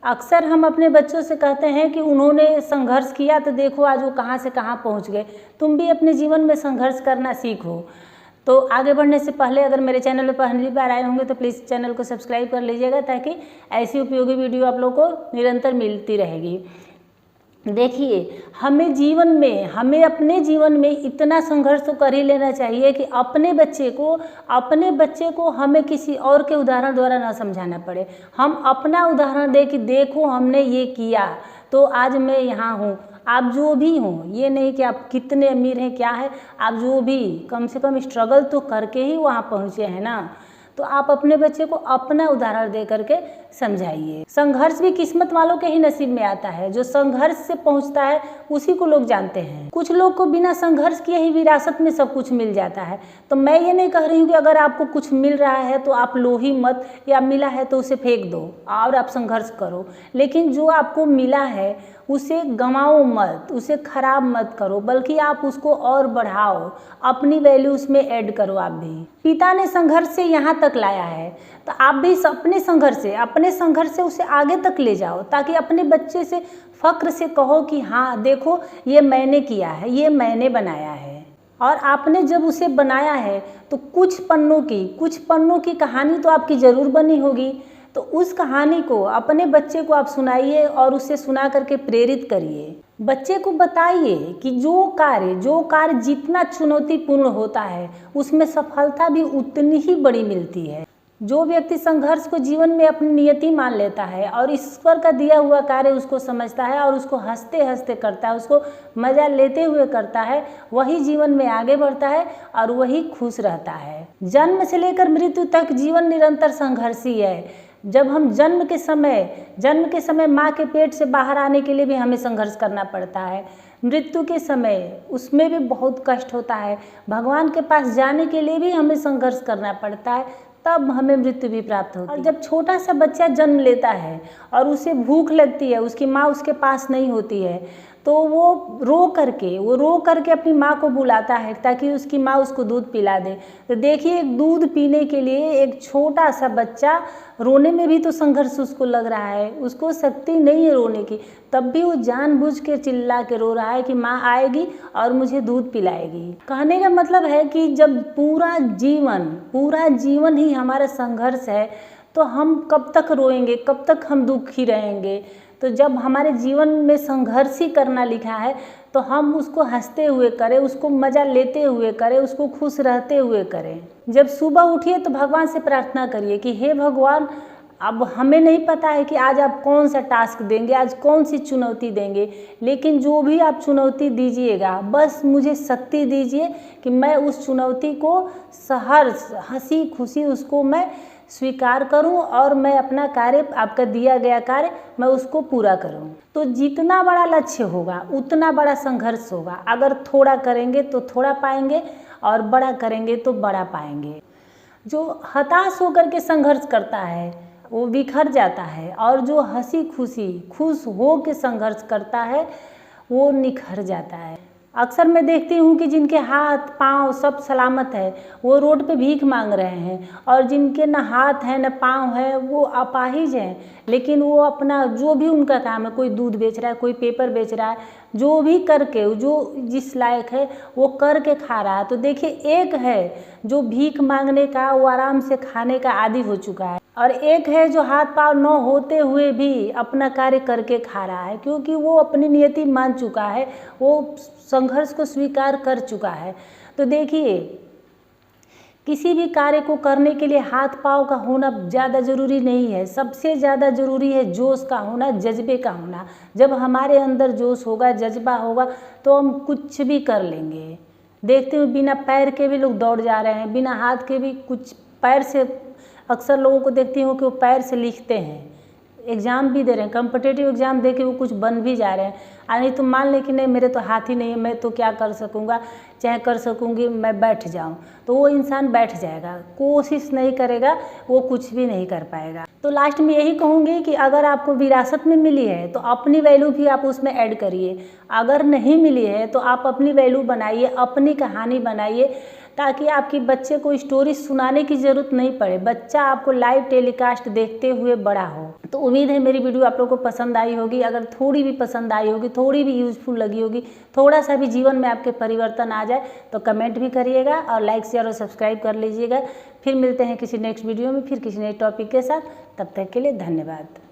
अक्सर हम अपने बच्चों से कहते हैं कि उन्होंने संघर्ष किया तो देखो आज वो कहाँ से कहाँ पहुँच गए। तुम भी अपने जीवन में संघर्ष करना सीखो। तो आगे बढ़ने से पहले अगर मेरे चैनल पर पहली बार आए होंगे तो प्लीज़ चैनल को सब्सक्राइब कर लीजिएगा, ताकि ऐसी उपयोगी वीडियो आप लोगों को निरंतर मिलती रहेगी। देखिए, हमें अपने जीवन में इतना संघर्ष तो कर ही लेना चाहिए कि अपने बच्चे को हमें किसी और के उदाहरण द्वारा ना समझाना पड़े। हम अपना उदाहरण दे कि देखो हमने ये किया तो आज मैं यहाँ हूँ। आप जो भी हों, ये नहीं कि आप कितने अमीर हैं क्या है, आप जो भी कम से कम स्ट्रगल तो करके ही वहाँ पहुँचे हैं ना। तो आप अपने बच्चे को अपना उदाहरण दे करके समझाइए। संघर्ष भी किस्मत वालों के ही नसीब में आता है। जो संघर्ष से पहुंचता है उसी को लोग जानते हैं। कुछ लोग को बिना संघर्ष किए ही विरासत में सब कुछ मिल जाता है। तो मैं ये नहीं कह रही हूँ कि अगर आपको कुछ मिल रहा है तो आप लो ही मत, या मिला है तो उसे फेंक दो और आप संघर्ष करो। लेकिन जो आपको मिला है उसे गंवाओ मत, उसे खराब मत करो, बल्कि आप उसको और बढ़ाओ, अपनी वैल्यू उसमें ऐड करो। आप भी पिता ने संघर्ष से यहाँ तक लाया है तो आप भी अपने संघर्ष से उसे आगे तक ले जाओ, ताकि अपने बच्चे से फक्र से कहो कि हाँ देखो ये मैंने किया है, ये मैंने बनाया है। और आपने जब उसे बनाया है तो कुछ पन्नों की कहानी तो आपकी ज़रूर बनी होगी। तो उस कहानी को अपने बच्चे को आप सुनाइए और उसे सुना करके प्रेरित करिए। बच्चे को बताइए कि जो कार्य जितना चुनौतीपूर्ण होता है उसमें सफलता भी उतनी ही बड़ी मिलती है। जो व्यक्ति संघर्ष को जीवन में अपनी नियति मान लेता है और ईश्वर का दिया हुआ कार्य उसको समझता है और उसको हंसते हंसते करता है, उसको मजा लेते हुए करता है, वही जीवन में आगे बढ़ता है और वही खुश रहता है। जन्म से लेकर मृत्यु तक जीवन निरंतर संघर्षी है। जब हम जन्म के समय माँ के पेट से बाहर आने के लिए भी हमें संघर्ष करना पड़ता है। मृत्यु के समय उसमें भी बहुत कष्ट होता है। भगवान के पास जाने के लिए भी हमें संघर्ष करना पड़ता है, तब हमें मृत्यु भी प्राप्त होती है। और जब छोटा सा बच्चा जन्म लेता है और उसे भूख लगती है, उसकी माँ उसके पास नहीं होती है, तो वो रो करके अपनी माँ को बुलाता है ताकि उसकी माँ उसको दूध पिला दे। तो देखिए, दूध पीने के लिए एक छोटा सा बच्चा रोने में भी तो संघर्ष उसको लग रहा है, उसको शक्ति नहीं है रोने की, तब भी वो जानबूझ के चिल्ला के रो रहा है कि माँ आएगी और मुझे दूध पिलाएगी। कहने का मतलब है कि जब पूरा जीवन ही हमारा संघर्ष है तो हम कब तक रोएंगे, कब तक हम दुखी रहेंगे। तो जब हमारे जीवन में संघर्ष ही करना लिखा है तो हम उसको हंसते हुए करें, उसको मज़ा लेते हुए करें, उसको खुश रहते हुए करें। जब सुबह उठिए तो भगवान से प्रार्थना करिए कि हे भगवान, अब हमें नहीं पता है कि आज आप कौन सा टास्क देंगे, आज कौन सी चुनौती देंगे, लेकिन जो भी आप चुनौती दीजिएगा बस मुझे शक्ति दीजिए कि मैं उस चुनौती को सहर्ष हंसी खुशी उसको मैं स्वीकार करूं और मैं अपना कार्य, आपका दिया गया कार्य, मैं उसको पूरा करूं। तो जितना बड़ा लक्ष्य होगा उतना बड़ा संघर्ष होगा। अगर थोड़ा करेंगे तो थोड़ा पाएंगे और बड़ा करेंगे तो बड़ा पाएंगे। जो हताश होकर के संघर्ष करता है वो बिखर जाता है, और जो हंसी खुशी खुश हो के संघर्ष करता है वो निखर जाता है। अक्सर मैं देखती हूँ कि जिनके हाथ पाँव सब सलामत है वो रोड पे भीख मांग रहे हैं, और जिनके न हाथ है न पाँव है वो अपाहिज हैं, लेकिन वो अपना जो भी उनका काम है, कोई दूध बेच रहा है, कोई पेपर बेच रहा है, जो भी करके जो जिस लायक है वो करके खा रहा है। तो देखिए, एक है जो भीख मांगने का, वो आराम से खाने का आदी हो चुका है, और एक है जो हाथ पाँव न होते हुए भी अपना कार्य करके खा रहा है, क्योंकि वो अपनी नियति मान चुका है, वो संघर्ष को स्वीकार कर चुका है। तो देखिए, किसी भी कार्य को करने के लिए हाथ पाँव का होना ज़्यादा ज़रूरी नहीं है, सबसे ज़्यादा ज़रूरी है जोश का होना, जज्बे का होना। जब हमारे अंदर जोश होगा, जज्बा होगा तो हम कुछ भी कर लेंगे। देखते हुए बिना पैर के भी लोग दौड़ जा रहे हैं, बिना हाथ के भी कुछ पैर से, अक्सर लोगों को देखती हूँ कि वो पैर से लिखते हैं, एग्ज़ाम भी दे रहे हैं, कॉम्पिटिटिव एग्ज़ाम दे के वो कुछ बन भी जा रहे हैं। नहीं तो मान ले कि नहीं मेरे तो हाथ ही नहीं है, मैं तो क्या कर सकूँगा, चाहे कर सकूँगी मैं बैठ जाऊँ, तो वो इंसान बैठ जाएगा, कोशिश नहीं करेगा, वो कुछ भी नहीं कर पाएगा। तो लास्ट में यही कहूँगी कि अगर आपको विरासत में मिली है तो अपनी वैल्यू भी आप उसमें ऐड करिए, अगर नहीं मिली है तो आप अपनी वैल्यू बनाइए, अपनी कहानी बनाइए, ताकि आपकी बच्चे को स्टोरी सुनाने की ज़रूरत नहीं पड़े, बच्चा आपको लाइव टेलीकास्ट देखते हुए बड़ा हो। तो उम्मीद है मेरी वीडियो आप लोगों को पसंद आई होगी। अगर थोड़ी भी पसंद आई होगी, थोड़ी भी यूज़फुल लगी होगी, थोड़ा सा भी जीवन में आपके परिवर्तन आ जाए तो कमेंट भी करिएगा और लाइक शेयर और सब्सक्राइब कर लीजिएगा। फिर मिलते हैं किसी नेक्स्ट वीडियो में, फिर किसी नए टॉपिक के साथ। तब तक के लिए धन्यवाद।